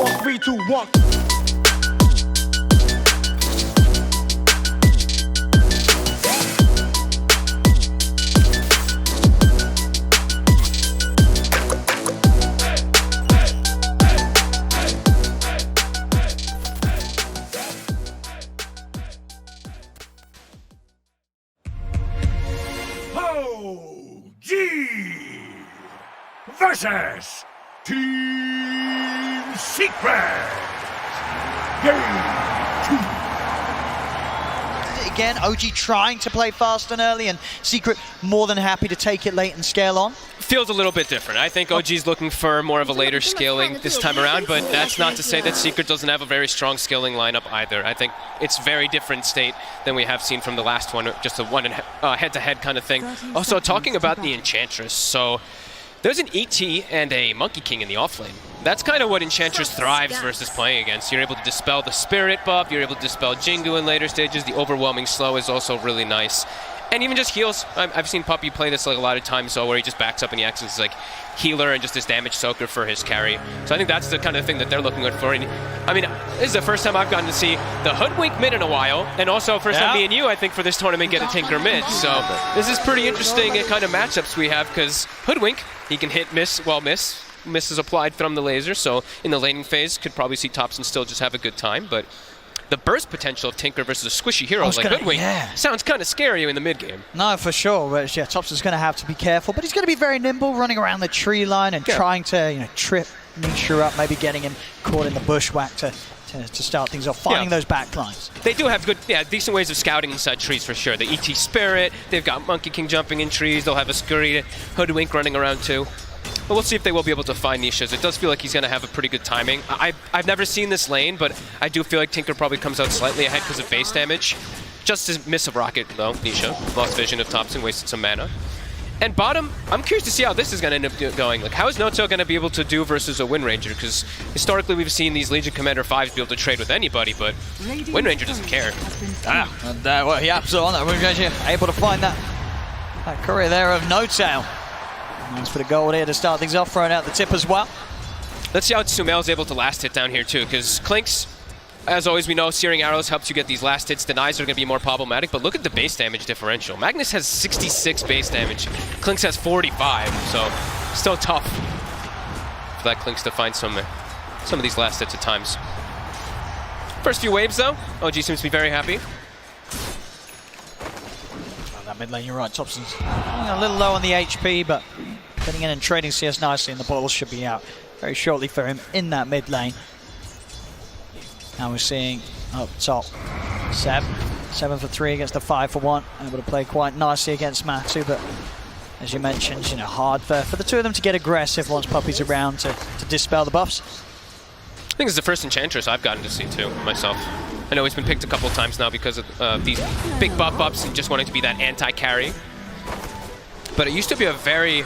4, 3, 2, 1. Versus Team Secret. Game 2. Again, OG trying to play fast and early, and Secret more than happy to take it late and scale on. Feels a little bit different. I think OG's looking for more of a later scaling this time around, but that's not to say that Secret doesn't have a very strong scaling lineup either. I think it's very different state than we have seen from the last one, just a one head-to-head kind of thing. Also, talking about the Enchantress, so there's an ET and a Monkey King in the offlane. That's kind of what Enchantress thrives versus playing against. You're able to dispel the Spirit buff, you're able to dispel Jingu in later stages. The overwhelming slow is also really nice. And even just heals. I've seen Puppey play this like a lot of times, so where he just backs up and he acts as like healer and just this damage soaker for his carry. So I think that's the kind of thing that they're looking for. And I mean, this is the first time I've gotten to see the Hoodwink mid in a while, and also first time me and you, I think, for this tournament get a Tinker mid. So this is pretty interesting kind of matchups we have, because Hoodwink, he can hit, miss, well, miss is applied from the laser, so in the laning phase could probably see Topson still just have a good time, but the burst potential of Tinker versus a squishy hero like Hoodwink sounds kind of scary in the mid game. No, for sure. But yeah, Topson's going to have to be careful, but he's going to be very nimble, running around the tree line and trying to trip Nisha up, maybe getting him caught in the bushwhack to start things off, finding those back lines. They do have good, decent ways of scouting inside trees for sure. The ET Spirit, they've got Monkey King jumping in trees, they'll have a scurry Hoodwink running around too. But we'll see if they will be able to find Nisha's. It does feel like he's going to have a pretty good timing. I've never seen this lane, but I do feel like Tinker probably comes out slightly ahead because of base damage. Just to miss a rocket, though, Nisha. Lost vision of Topson, wasted some mana. And bottom, I'm curious to see how this is going to end up going. Like, how is Noto going to be able to do versus a Wind Ranger? Because historically we've seen these Legion Commander 5s be able to trade with anybody, but Wind Ranger doesn't care. Well, yeah, so on that Wind Ranger, able to find that courier there of No-Tail. Thanks for the gold here to start things off, throwing out the tip as well. Let's see how Sumail's able to last hit down here too, because Clinks, as always we know, Searing Arrows helps you get these last hits. Denies are going to be more problematic, but look at the base damage differential. Magnus has 66 base damage, Clinks has 45, so still tough for that Clinks to find some of these last hits at times. First few waves though, OG seems to be very happy. That mid lane, you're right, Topson's a little low on the HP, but getting in and trading CS nicely, and the balls should be out very shortly for him in that mid lane. Now we're seeing up top, 7 for 3 against the 5 for 1, able to play quite nicely against Matu, but as you mentioned, hard for the two of them to get aggressive once Puppey's around to dispel the buffs. I think it's the first Enchantress I've gotten to see too, myself. I know he's been picked a couple of times now because of these big buff ups and just wanting to be that anti-carry. But it used to be a very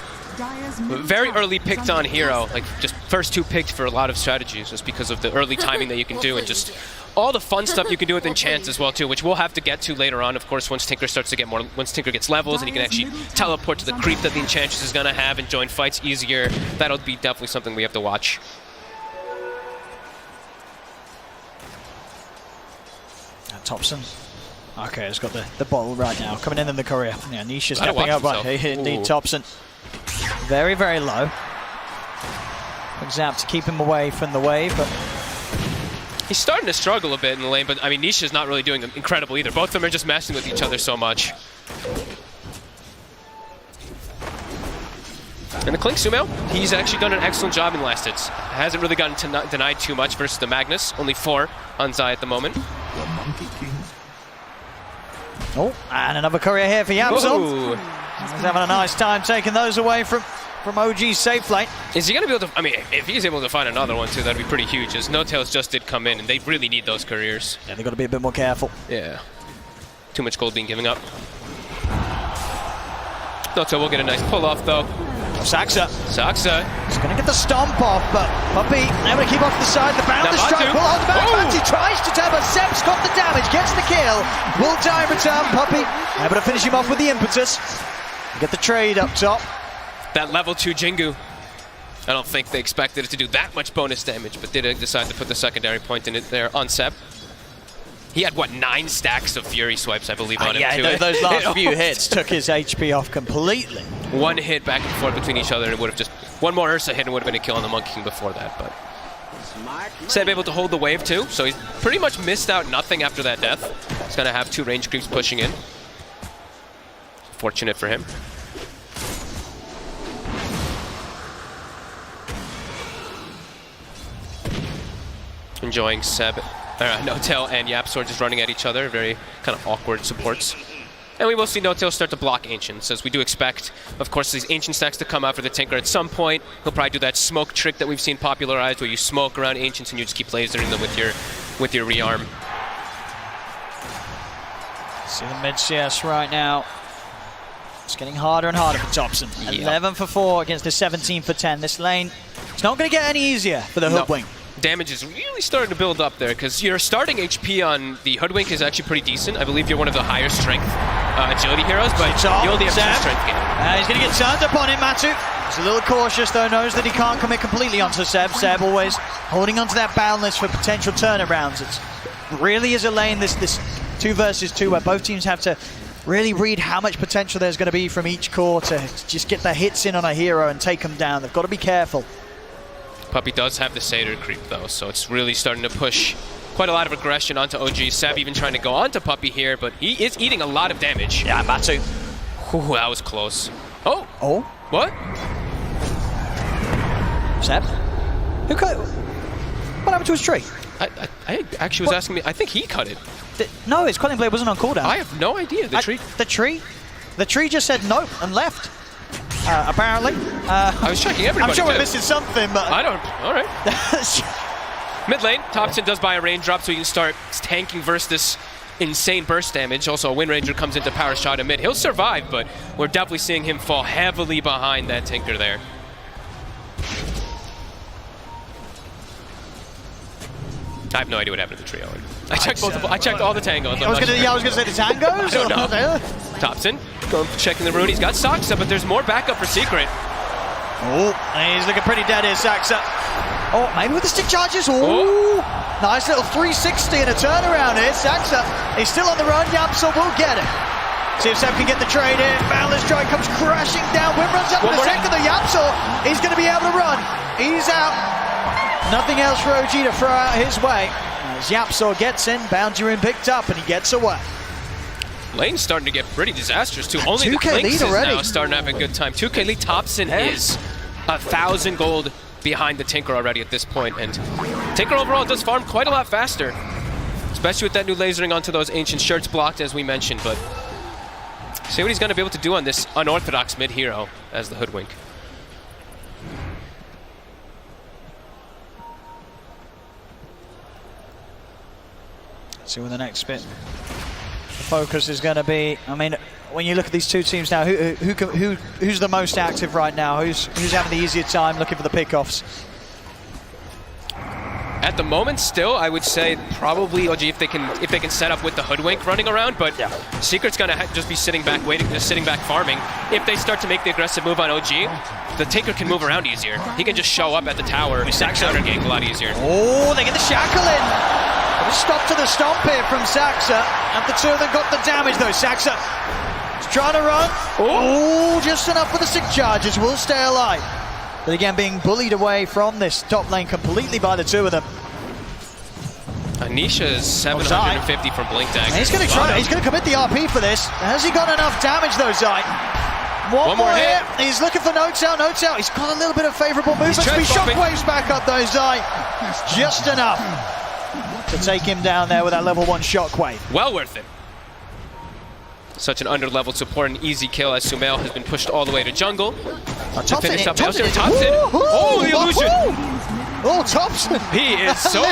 early picked on hero, like just first 2 picked for a lot of strategies, just because of the early timing that you can do and just all the fun stuff you can do with enchants as well too, which we'll have to get to later on, of course, once Tinker starts to get more, once Tinker gets levels and he can actually teleport to the creep that the Enchantress is going to have and join fights easier. That'll be definitely something we have to watch. Topson. Okay, it's got the bottle right now. Coming in the courier. Yeah, Nisha stepping up right here. Indeed, Topson. Very, very low. Zap to keep him away from the wave, but he's starting to struggle a bit in the lane, but I mean, Nisha's not really doing incredible either. Both of them are just messing with each other so much. And the Clink Sumail, he's actually done an excellent job in last hits. Hasn't really gotten denied too much versus the Magnus. Only 4 on Zai at the moment. Oh, and another courier here for Yamsel. He's having a nice time taking those away from OG's safe lane. Is he going to be able to, I mean, if he's able to find another one too, that'd be pretty huge, as No-Tails just did come in, and they really need those couriers. Yeah, they've got to be a bit more careful. Yeah. Too much gold being given up. No-Tail will get a nice pull-off, though. Saxa. He's going to get the stomp off, but Puppey able to keep off the side. The bound to strike will hold the back. Matu tries to turn, but Seb's got the damage, gets the kill. Will die in return. Puppey able to finish him off with the impetus. Get the trade up top. That level 2 Jingu I don't think they expected it to do that much bonus damage, but did decide to put the secondary point in it there on Seb. He had, what, 9 stacks of Fury swipes, I believe, on him, too. Yeah, those last few hits took his HP off completely. One hit back and forth between each other, and it would have just... One more Ursa hit and would have been a kill on the Monkey King before that, but... Seb able to hold the wave, too, so he's pretty much missed out nothing after that death. He's going to have 2 range creeps pushing in. Fortunate for him. Enjoying Seb, No-Tail and YapzOr just running at each other. Very kind of awkward supports. And we will see No-Tail start to block Ancients, as we do expect, of course, these Ancient stacks to come out for the Tinker at some point. He'll probably do that smoke trick that we've seen popularized, where you smoke around Ancients and you just keep lasering them with your rearm. See the mid CS right now. It's getting harder and harder for Topson. Yep. 11 for 4 against the 17 for 10. This lane, it's not going to get any easier for the Hoodwink. Damage is really starting to build up there, because your starting HP on the Hoodwink is actually pretty decent. I believe you're one of the higher strength agility heroes, but you only have 2 strength gain. He's going to get turned up on him, Matu. He's a little cautious, though, knows that he can't commit completely onto Seb. Seb always holding onto that boundless for potential turnarounds. It really is a lane, this 2 versus 2, where both teams have to really read how much potential there's going to be from each core to just get their hits in on a hero and take them down. They've got to be careful. Puppey does have the Satyr creep, though, so it's really starting to push quite a lot of aggression onto OG. Seb even trying to go onto Puppey here, but he is eating a lot of damage. Yeah, Matu. Ooh, that was close. Oh! Oh? What? Seb? Who cut? What happened to his tree? I actually was asking me. I think he cut it. No, his quelling blade wasn't on cooldown. I have no idea. The tree. The tree just said no and left. Apparently. I was checking everybody. I'm sure we're missing something, but I don't. All right. Mid lane, Topson does buy a raindrop, so he can start tanking versus this insane burst damage. Also, a Wind Ranger comes into power shot in mid. He'll survive, but we're definitely seeing him fall heavily behind that Tinker there. I have no idea what happened to the trio. I checked all the tangos. I was gonna say the tangos. I don't know. Topson going checking the rune. He's got Saksa, but there's more backup for Secret. Oh, he's looking pretty dead here, Saksa. Oh, maybe with the stick charges. Oh, nice little 360 and a turnaround here. Saksa, he's still on the run. YapzOr will get it. See if Seb can get the trade in. Boundless Strike comes crashing down. Wim runs up in a second. The YapzOr, he's going to be able to run. He's out. Nothing else for OG to throw out his way. As YapzOr gets in, Bounty Rune picked up, and he gets away. Lane's starting to get pretty disastrous too. Only the Clinks is now starting to have a good time. 2K lead. Topson is 1,000 gold behind the Tinker already at this point, and Tinker overall does farm quite a lot faster, especially with that new lasering onto those Ancient shirts blocked, as we mentioned. But see what he's going to be able to do on this unorthodox mid hero as the Hoodwink. See what the next bit. The focus is going to be. I mean, when you look at these 2 teams now, who's the most active right now? Who's having the easier time looking for the pickoffs? At the moment, still, I would say probably OG if they can set up with the Hoodwink running around. But yeah. Secret's going to just be sitting back, sitting back farming. If they start to make the aggressive move on OG, the Tinker can move around easier. He can just show up at the tower and counter gank a lot easier. Oh, they get the shackle in. Stop to the stomp here from Saksa, and the 2 of them got the damage though. Saksa is trying to run. Oh, just enough for the stick charges. Will stay alive. But again, being bullied away from this top lane completely by the 2 of them. Anisha is 750 from Blink Dagger. He's going to try. He's going to commit the RP for this. Has he got enough damage though, Zai? One more hit. He's looking for No-Tail. No-Tail. He's got a little bit of favourable movement. He shockwaves back up though, Zai. Just enough to take him down there with that level 1 shockwave. Well worth it. Such an under-leveled support, an easy kill as Sumail has been pushed all the way to jungle. To finish up Topson. Oh, the illusion! Oh, Topson! He is so...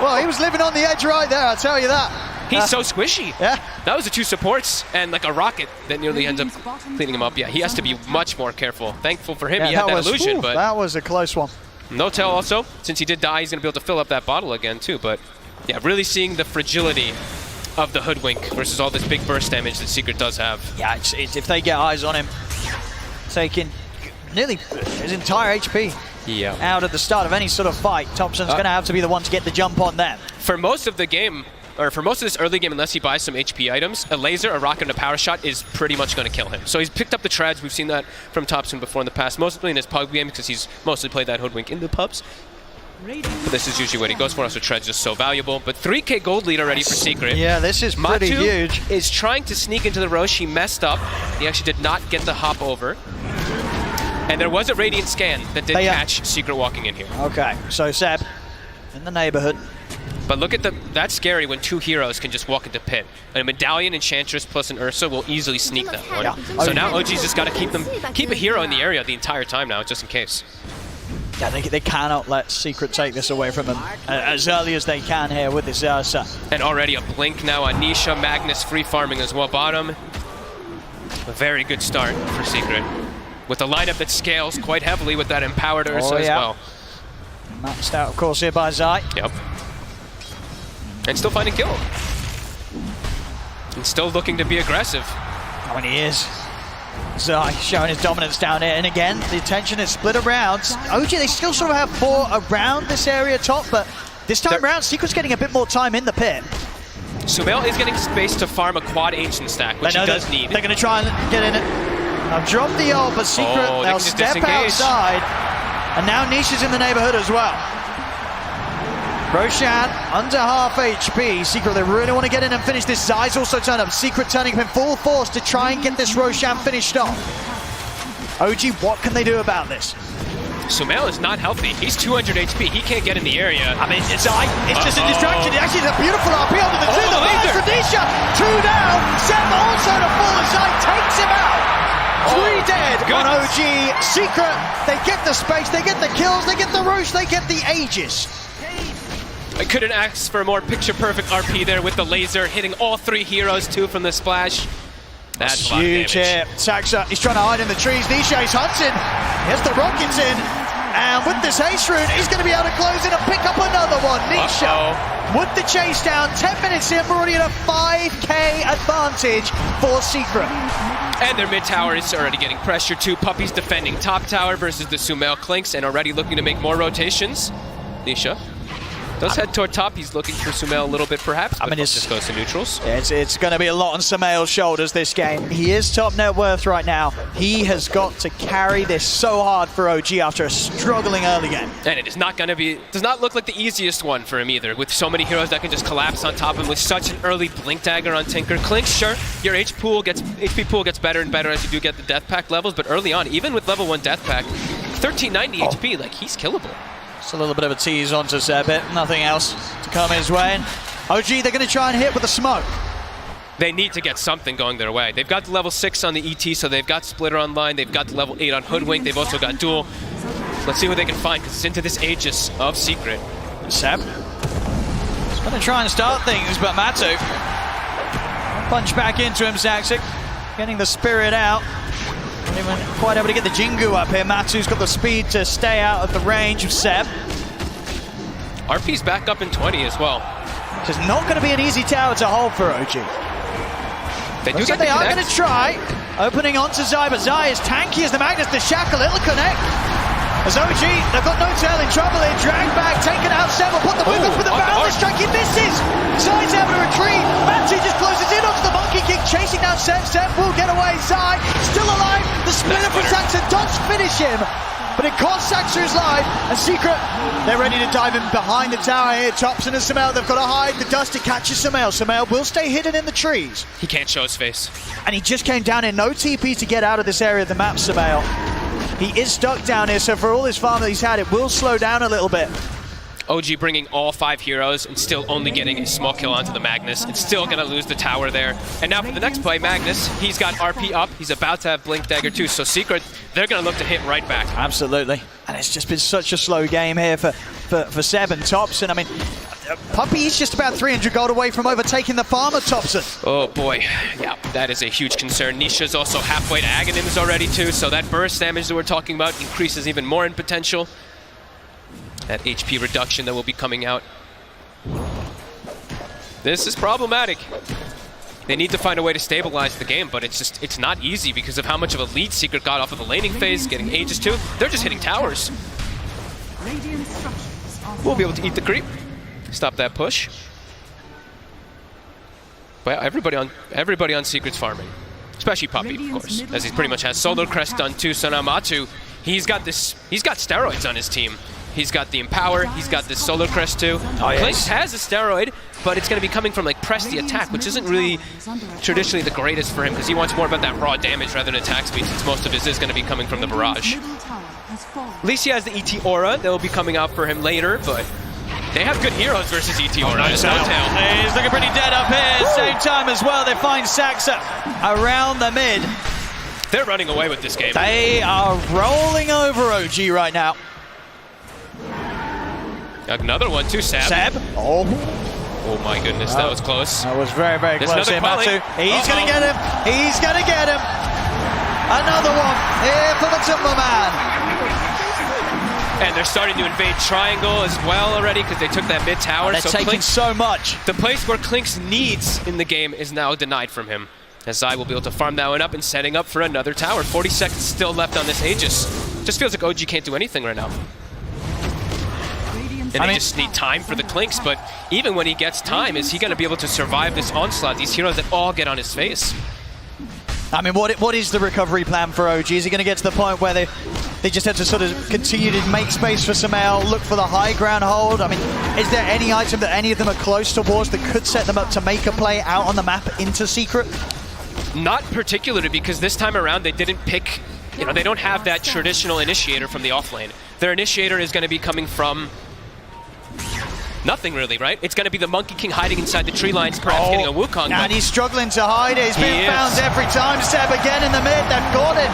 Well, he was living on the edge right there, I'll tell you that. He's so squishy. Yeah. That was the 2 supports and like a rocket that nearly ends up cleaning him up. Yeah, he has to be much more careful. Thankful for him, he had that illusion, but... That was a close one. No-Tail also, since he did die, he's going to be able to fill up that bottle again too, but... Yeah, really seeing the fragility of the Hoodwink versus all this big burst damage that Secret does have. Yeah, if they get eyes on him, taking nearly his entire HP. out at the start of any sort of fight, Thompson's going to have to be the one to get the jump on them. For most of the game, or for most of this early game, unless he buys some HP items, a laser, a rocket, and a power shot is pretty much going to kill him. So he's picked up the treads. We've seen that from Thompson before in the past, mostly in his pub game because he's mostly played that hoodwink in the pubs. But this is usually what he goes for, so treads just so valuable. But 3k gold lead already for Secret. Yeah, this is pretty huge. Is trying to sneak into the Roche. He messed up. He actually did not get the hop over. And there was a Radiant scan that did catch Secret walking in here. Okay, so Seb in the neighborhood. But look at that's scary when two heroes can just walk into pit. A Medallion, Enchantress plus an Ursa will easily sneak that one. Yeah. So now OG's just got to keep a hero in the area the entire time now, just in case. Yeah, they cannot let Secret take this away from them as early as they can here with this Ursa. And already a blink now on Nisha. Magnus free farming as well bottom. A very good start for Secret. With a lineup that scales quite heavily with that empowered Ursa as well. Maxed out, of course, here by Zai. Yep. And still finding kill. And still looking to be aggressive. Oh, and he is. Zai showing his dominance down here, and again the attention is split around. OG, they still sort of have 4 around this area top, but this time around Secret's getting a bit more time in the pit. Sumail is getting space to farm a quad ancient stack, which he does need. They're going to try and get in it. I've dropped the ult, but Secret, they'll step outside, and now Nisha's in the neighborhood as well. Roshan under half HP. Secret, they really want to get in and finish this. Zai's also turned up. Secret turning up in full force to try and get this Roshan finished off. OG, what can they do about this? Sumail is not healthy. He's 200 HP. He can't get in the area. I mean, it's just a distraction. It actually is a beautiful RP under the two. The laser for Nisha. 2 down. Seb also to fall aside. Takes him out. 3 dead on OG. Secret, they get the space, they get the kills, they get the Roche, they get the Aegis. I couldn't ask for a more picture-perfect RP there with the laser, hitting all 3 heroes, 2 from the splash. That's huge here. Saxa, he's trying to hide in the trees. Nisha is hunting. He has the rockets in. And with this haste rune, he's going to be able to close in and pick up another one. Nisha with the chase down. 10 minutes in, we're already at a 5k advantage for Secret. And their mid tower is already getting pressure too. Puppy's defending top tower versus the Sumail Clinks and already looking to make more rotations. Nisha does head toward top. He's looking for Sumail a little bit perhaps, but just goes to neutrals. Yeah, it's going to be a lot on Sumail's shoulders this game. He is top net worth right now. He has got to carry this so hard for OG after a struggling early game. And it is not going to be, does not look like the easiest one for him either, with so many heroes that can just collapse on top of him with such an early blink dagger on Tinker. Clinks, sure, your HP pool gets better and better as you do get the death pack levels, but early on, even with level 1 death pack, 1390 HP, like he's killable. Just a little bit of a tease onto Zebit, nothing else to come his way. And OG, they're going to try and hit with the smoke. They need to get something going their way. They've got the level 6 on the ET, so they've got Splitter online. They've got the level 8 on Hoodwink. They've also got Duel. Let's see what they can find, because it's into this Aegis of Secret. Seb he's going to try and start things, but Matu punch back into him. Zaxic getting the spirit out. Not even quite able to get the Jingu up here. Matu's got the speed to stay out of the range of Seb. RP's back up in 20 as well. It's not going to be an easy tower to hold for OG. They are going to try opening onto Zai, but Zai is tanky as the Magnus. The shackle, it'll connect. As OG, they've got no tail in trouble here. Drag back, taken out. Seb will put the move up with the boundless strike. He misses. Zai's able to retreat. Matu just closes in onto the monkey kick, chasing down Seb. Seb will get away. Zai still alive. The Splitter protects and does finish him. But it costs Saxer's life, and Secret, they're ready to dive in behind the tower here. Thompson and Sumail, they've got to hide the dust. It catches Sumail. Sumail will stay hidden in the trees. He can't show his face. And he just came down here. No TP to get out of this area of the map, Sumail. He is stuck down here, so for all his farm that he's had, it will slow down a little bit. OG bringing all 5 heroes and still only getting a small kill onto the Magnus. And still going to lose the tower there. And now for the next play, Magnus, he's got RP up. He's about to have Blink Dagger too. So Secret, they're going to look to hit right back. Absolutely. And it's just been such a slow game here for Seb and Thompson. I mean, Puppy is just about 300 gold away from overtaking the farmer, Thompson. Oh boy, yeah, that is a huge concern. Nisha's also halfway to Aghanims already too, so that burst damage that we're talking about increases even more in potential. That HP reduction that will be coming out. This is problematic. They need to find a way to stabilize the game, but it's not easy because of how much of a lead Secret got off of the laning phase, getting Aegis too. They're just hitting towers. We'll be able to eat the creep. Stop that push. But everybody on Secret's farming. Especially Puppey, of course, as he pretty much has Solar Crest done too. So now Matu, he's got steroids on his team. He's got the Empower, he's got this Solar Crest too. Oh, yes. Clinks has a steroid, but it's going to be coming from like press the attack, which isn't really traditionally the greatest for him because he wants more about that raw damage rather than attack speed, since most of his is going to be coming from the barrage. At least he has the ET Aura that will be coming out for him later, but they have good heroes versus ET Aura. Nice out. He's looking pretty dead up here. Same time as well, they find Saxa around the mid. They're running away with this game. They are rolling over OG right now. Another one too, Sab. Oh my goodness, that was close. That was very, very There's close here, another Matu. He's going to get him. He's going to get him. Another one here for the Timber Man. And they're starting to invade Triangle as well already because they took that mid tower. They're taking so much. The place where Klink's needs in the game is now denied from him. As Zai will be able to farm that one up and setting up for another tower. 40 seconds still left on this Aegis. Just feels like OG can't do anything right now. And they just need time for the Klinks, but even when he gets time, is he going to be able to survive this onslaught? These heroes that all get on his face. I mean, what is the recovery plan for OG? Is he going to get to the point where they just have to sort of continue to make space for Sumail, look for the high ground hold? I mean, is there any item that any of them are close towards that could set them up to make a play out on the map into Secret? Not particularly, because this time around they didn't pick, they don't have that traditional initiator from the offlane. Their initiator is going to be coming from nothing really, right? It's going to be the Monkey King hiding inside the tree lines, perhaps getting a Wukong. And he's struggling to hide it. He's being found every time. Seb again in the mid. They've got him.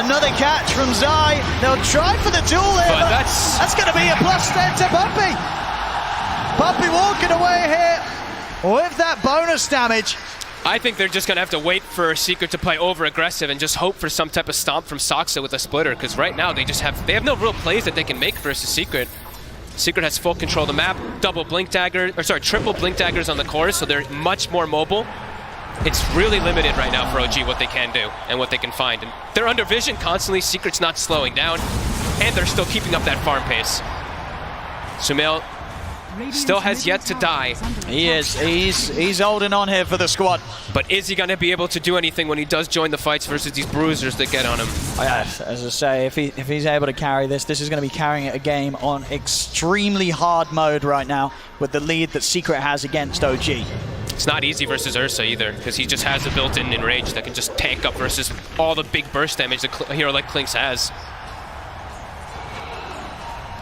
Another catch from Zai. They'll try for the duel here, but that's going to be a plus 10 to Puppey. Puppey walking away here with that bonus damage. I think they're just going to have to wait for Secret to play over-aggressive and just hope for some type of stomp from Saxa with a splitter, because right now they have no real plays that they can make versus Secret. Secret has full control of the map, triple blink daggers on the cores, so they're much more mobile. It's really limited right now for OG what they can do and what they can find. And they're under vision constantly, Secret's not slowing down, and they're still keeping up that farm pace. Sumail still has yet to die. He is. He's holding on here for the squad. But is he going to be able to do anything when he does join the fights versus these bruisers that get on him? As I say, if he's able to carry this is going to be carrying a game on extremely hard mode right now with the lead that Secret has against OG. It's not easy versus Ursa either, because he just has a built-in enrage that can just tank up versus all the big burst damage that a hero like Klinks has.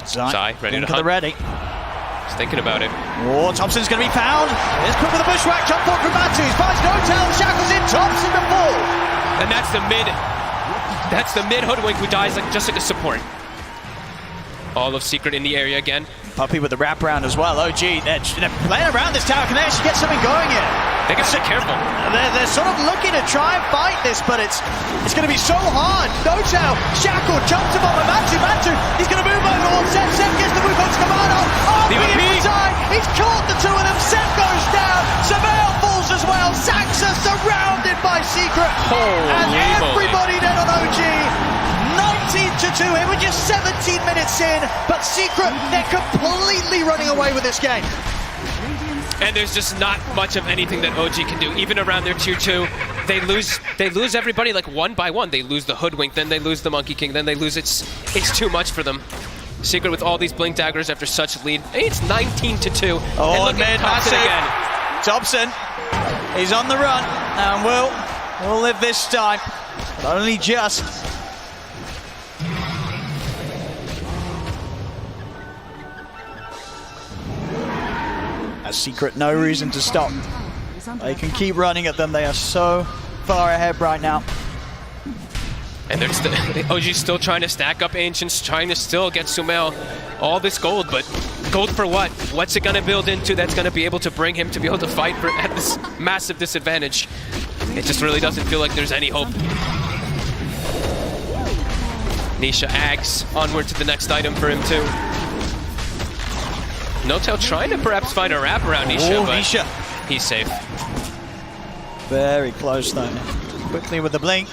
Zai ready to hunt. Ready. He's thinking about it. Oh, Thompson's going to be found. Here's quick with a bushwhack. Jump forward from Matu. He finds no tail. Shackles in. Thompson to fall. And that's the mid hoodwink who dies just like a support. All of Secret in the area again. Puppey with the wraparound as well. OG, they're playing around this tower. Can they actually get something going here? They got to be careful. They're sort of looking to try and fight this, but it's going to be so hard. No tail. Shackle jumps him on the Matu. He's going to move over towards Seb. Seb gets the move on to Commando. He's caught the two of them. Seb goes down. Sumail falls as well. Saxa surrounded by Secret. And everybody dead on OG. 19-2 here. We're just 17 minutes in, but Secret, they're completely running away with this game. And there's just not much of anything that OG can do. Even around their tier 2, they lose everybody like one by one. They lose the Hoodwink, then they lose the Monkey King, then they lose it's too much for them. Secret with all these blink daggers after such lead. It's 19-2. Oh, and mid, again. Thompson, he's on the run, and we'll live this time, but only just. A Secret, no reason to stop. They can keep running at them. They are so far ahead right now. And OG's still trying to stack up Ancients, trying to still get Sumail all this gold, but gold for what? What's it going to build into that's going to be able to bring him to be able to fight at this massive disadvantage? It just really doesn't feel like there's any hope. Nisha Ags onward to the next item for him too. No-Tail trying to perhaps find a wrap around Nisha, but Nisha. He's safe. Very close though. Quickly with the blink.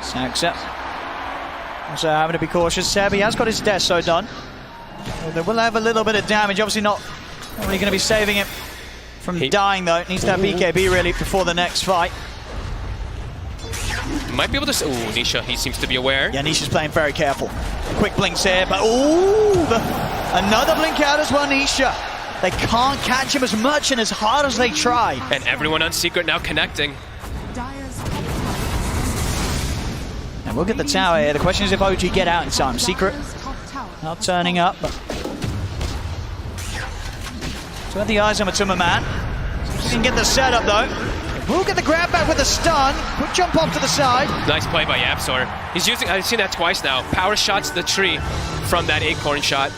Saxa So having to be cautious. Seb, he has got his Deso done. Well, they will have a little bit of damage. Obviously not really going to be saving it from dying, though. It needs to have BKB, really, before the next fight. Might be able to... Ooh, Nisha, he seems to be aware. Yeah, Nisha's playing very careful. Quick blinks here, but ooh, another blink out as well, Nisha. They can't catch him as much and as hard as they try. And everyone on Secret now connecting. And we'll get the tower here. The question is if OG get out in time. Secret not turning up, but... So have the eyes on Matuma Man. He can get the setup, though. We'll get the grab back with a stun. Quick jump off to the side. Nice play by Yapsor. He's using, I've seen that twice now, power shots the tree from that acorn shot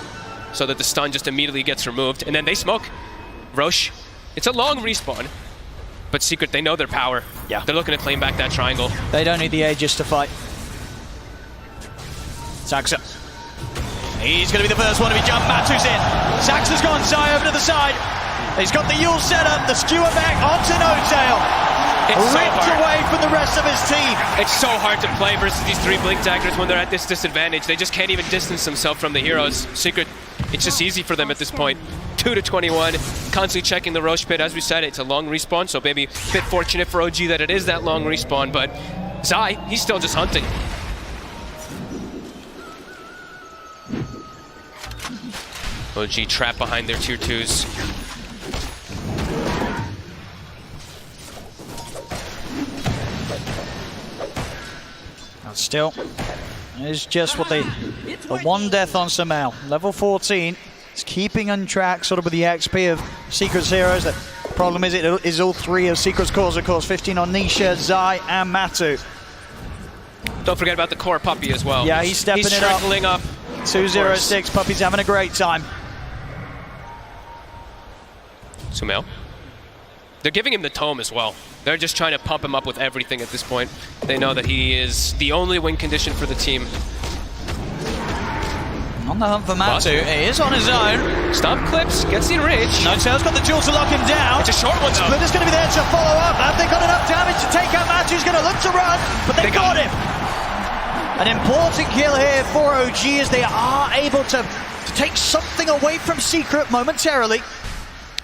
so that the stun just immediately gets removed. And then they smoke. Roche, it's a long respawn, but Secret, they know their power. Yeah. They're looking to claim back that triangle. They don't need the Aegis to fight. Saxa. He's going to be the first one to be jumped. Matu's in. Saxa's gone Zai over to the side. He's got the Yule set up, the skewer back onto No-Tail. It's so ripped hard. away from the rest of his team. It's so hard to play versus these three Blink Daggers when they're at this disadvantage. They just can't even distance themselves from the heroes. Secret, it's just easy for them at this point. 2-21, constantly checking the Roche pit. As we said, it's a long respawn, so maybe a bit fortunate for OG that it is that long respawn, but Zai, he's still just hunting. OG trapped behind their tier 2s. Still, it's just what they... The one death on Samel. Level 14. It's keeping on track sort of with the XP of Secret's heroes. The problem is it is all three of Secret's cores, of course. 15 on Nisha, Zai, and Matu. Don't forget about the core Puppy as well. Yeah, he's stepping it up. Trickling up. 206, Puppy's having a great time. Sumail. They're giving him the tome as well. They're just trying to pump him up with everything at this point. They know that he is the only win condition for the team. On the hunt for Matu. He is on his own. Stomp clips, gets the enrage. No-Tail's got the jewel to lock him down. It's a short one though. Splinter's going to be there to follow up. Have they got enough damage to take out Matu? He's going to look to run, but they got him. An important kill here for OG as they are able to take something away from Secret momentarily.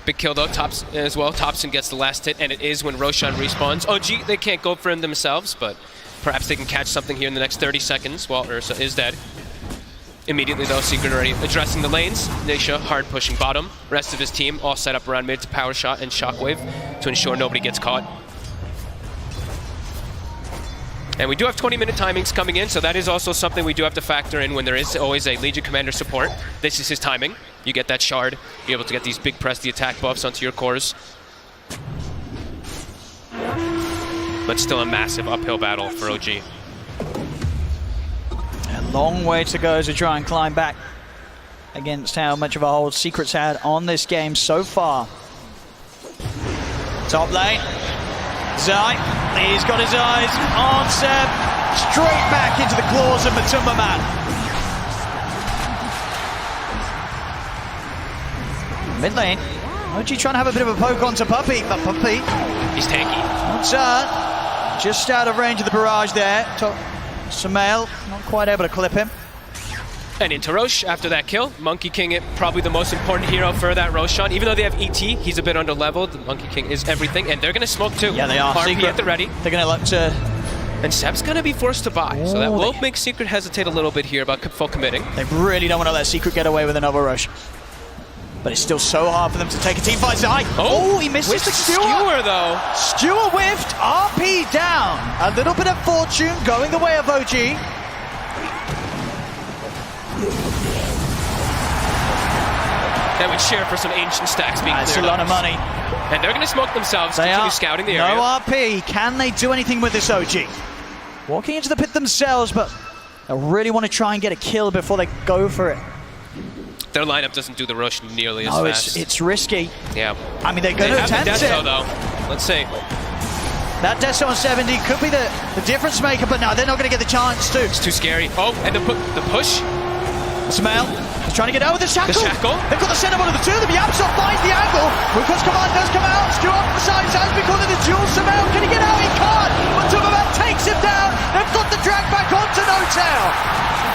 Big kill though, Tops as well. Thompson gets the last hit, and it is when Roshan respawns. OG, they can't go for him themselves, but perhaps they can catch something here in the next 30 seconds while Ursa is dead. Immediately though, Secret already addressing the lanes. Nisha hard pushing bottom. Rest of his team all set up around mid to power shot and shockwave to ensure nobody gets caught. And we do have 20-minute timings coming in, so that is also something we do have to factor in when there is always a Legion Commander support. This is his timing. You get that shard, you're able to get these big press the attack buffs onto your cores. But still a massive uphill battle for OG. A long way to go to try and climb back against how much of a hold Secret's had on this game so far. Top lane. Zai, he's got his eyes on Seb, straight back into the claws of Matuma Man. Mid lane, OG trying to have a bit of a poke onto Puppy, but Puppy... He's tanky. Just out of range of the barrage there. Sumail, not quite able to clip him. And into Roche after that kill. Monkey King, probably the most important hero for that Roshan. Even though they have ET, he's a bit under-leveled. The Monkey King is everything, and they're going to smoke too. Yeah, they are. RP Secret at the ready. They're going to look to... And Seb's going to be forced to buy, so that will make Secret hesitate a little bit here about full committing. They really don't want to let Secret get away with another rush. But it's still so hard for them to take a team fight. Zai. Oh, he misses the skewer though. Skewer whiffed, RP down. A little bit of fortune going the way of OG. That would share for some ancient stacks being cleared. That's a lot of money. And they're going to smoke themselves, continue scouting the area. No RP. Can they do anything with this OG? Walking into the pit themselves, but they really want to try and get a kill before they go for it. Their lineup doesn't do the rush nearly as fast. It's risky. Yeah. I mean, they're going to attempt it. Though. Let's see. That Deso on 70 could be the difference maker, but no, they're not going to get the chance to. It's too scary. Oh, and the push. Sumail. He's trying to get over the shackle. The shackle. They've got the center one of the two of them. Yapsov finds the angle. Lucas Command does come out. Skew off the side. Has been called in the duel. Samel, can he get out? He can't. But Tumaman takes him down. They've got the drag back onto Notel.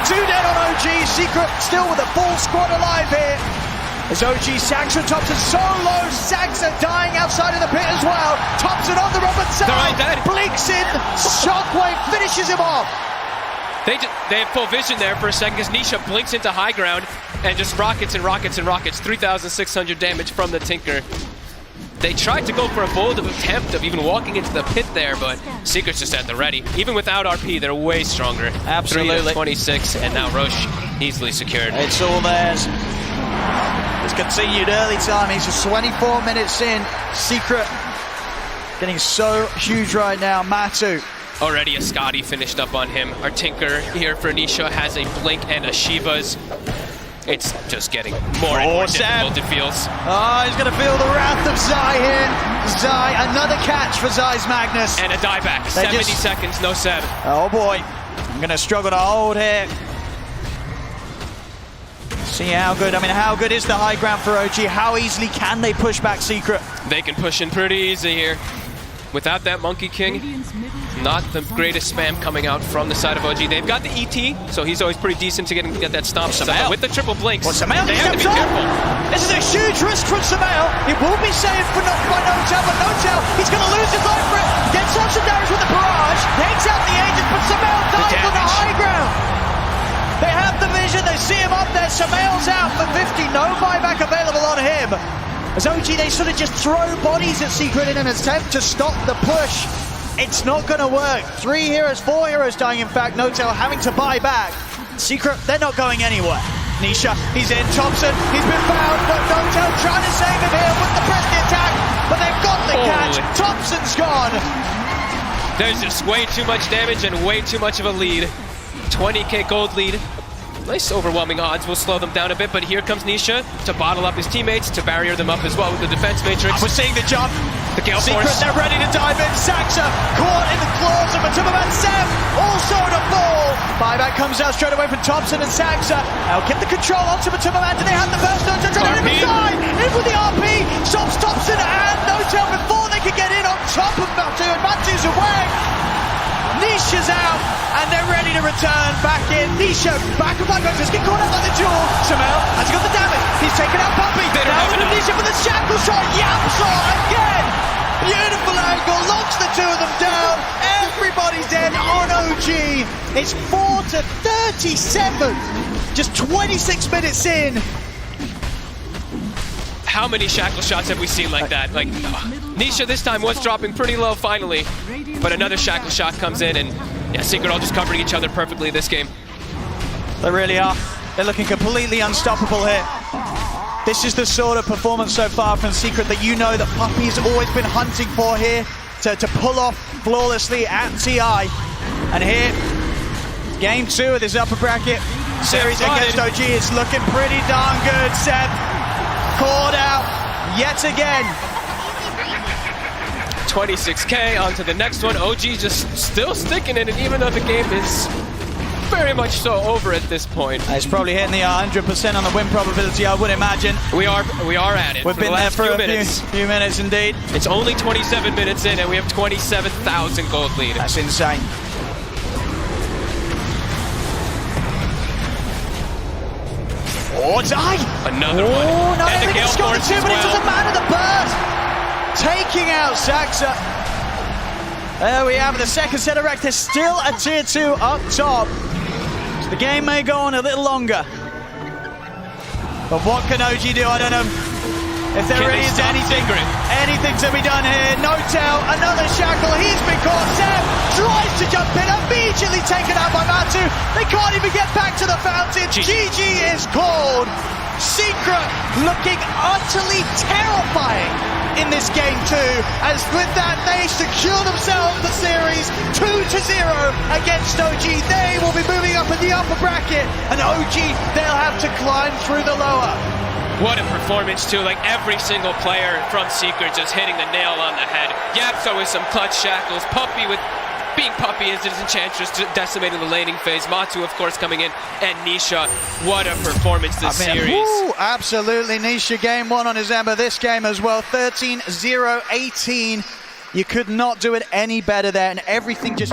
2 dead on OG. Secret still with a full squad alive here. As OG, Saxa, Thompson so low. Saxa dying outside of the pit as well. Thompson on the Robert side. They're all dead. Blinks in. Shockwave finishes him off. They have full vision there for a second because Nisha blinks into high ground and just rockets and rockets and rockets. 3,600 damage from the Tinker. They tried to go for a bold attempt of even walking into the pit there, but Secret's just at the ready. Even without RP, they're way stronger. Absolutely. 3-26, and now Roche easily secured. It's all theirs. It's continued early time. He's just 24 minutes in. Secret getting so huge right now. Matu. Already a Scotty finished up on him. Our Tinker here for Nisha has a Blink and a Shiva's. It's just getting more and more difficult, it feels. Oh, he's going to feel the wrath of Zai here. Zai, another catch for Zai's Magnus. And a dieback. 70 seconds, no Seb. Oh boy. I'm going to struggle to hold here. See how good, how good is the high ground for OG? How easily can they push back Secret? They can push in pretty easy here. Without that Monkey King, not the greatest spam coming out from the side of OG. They've got the ET, so he's always pretty decent to get that stomp. But with the triple blinks, they have to be careful. This is a huge risk from Samael. It will be saved by Notel, but Notel, he's going to lose his life for it. Gets off some damage with the barrage, takes out the agent, but Samael dies on the high ground. They have the vision, they see him up there. Samael's out for 50, no buyback available on him. As OG, they sort of just throw bodies at Secret in an attempt to stop the push. It's not going to work. 3 heroes, 4 heroes dying, in fact. Notel having to buy back. Secret, they're not going anywhere. Nisha, he's in. Thompson, he's been found. Notel trying to save him here with the press the attack, but they've got the catch. Thompson's gone. There's just way too much damage and way too much of a lead. 20k gold lead. Nice overwhelming odds will slow them down a bit, but here comes Nisha to bottle up his teammates, to barrier them up as well with the defense matrix. We're seeing the jump. The Gale Secret, Force. they're ready to dive in. Saxa caught in the claws of Matumaman. Seb also to fall. Buyback comes out straight away from Thompson and Saxa. Now get the control onto Matumaman. Do they have the first Notel? Trying to inside. In with the RP. Stops Thompson and Notel before they can get in on top of Matu. And Matu's away. Nisha's out, and they're ready to return back in. Nisha back of Buyback, just get caught up by the duel. Samel has got the damage. He's taken out Puppy. Now with Nisha for the shackle shot. Yapsor again. Beautiful angle. Locks the two of them down. Everybody's dead on OG. It's 4-37. Just 26 minutes in. How many shackle shots have we seen like that? Like, Nisha this time was dropping pretty low finally, but another shackle shot comes in, and yeah, Secret all just covering each other perfectly this game. They really are. They're looking completely unstoppable here. This is the sort of performance so far from Secret that you know that Puppy's always been hunting for here to pull off flawlessly at TI. And here, game 2 of this upper bracket series against OG. It's looking pretty darn good. Seb caught out yet again. 26k onto the next one. OG just still sticking in it, even though the game is very much so over at this point. It's probably hitting the 100% on the win probability, I would imagine. We are at it. We've been there for a few minutes indeed. It's only 27 minutes in, and we have 27,000 gold lead. That's insane. Oh, Zai! Another one. Oh, no, and the Gale got the Force 2 as minutes well. as a man of the bird. Taking out Saxa. There we have the second set of wreck. There's still a tier 2 up top. So the game may go on a little longer. But what can OG do? I don't know if there really is anything to be done here. Notel, another shackle. He's been caught. Seb tries to jump in, immediately taken out by Matu. They can't even get back to the fountain. GG is called. Secret looking utterly terrifying in this game 2, as with that they secure themselves the series 2-0 against OG. They will be moving up in the upper bracket, and OG, they'll have to climb through the lower. What a performance too, like every single player from Secret just hitting the nail on the head. Yapso with some clutch shackles, Puppy with being puppy as his Enchantress, decimating the laning phase. Matu, of course, coming in, and Nisha, what a performance this series. Woo, absolutely, Nisha game 1 on his Ember, this game as well, 13-0-18. You could not do it any better there, and everything just...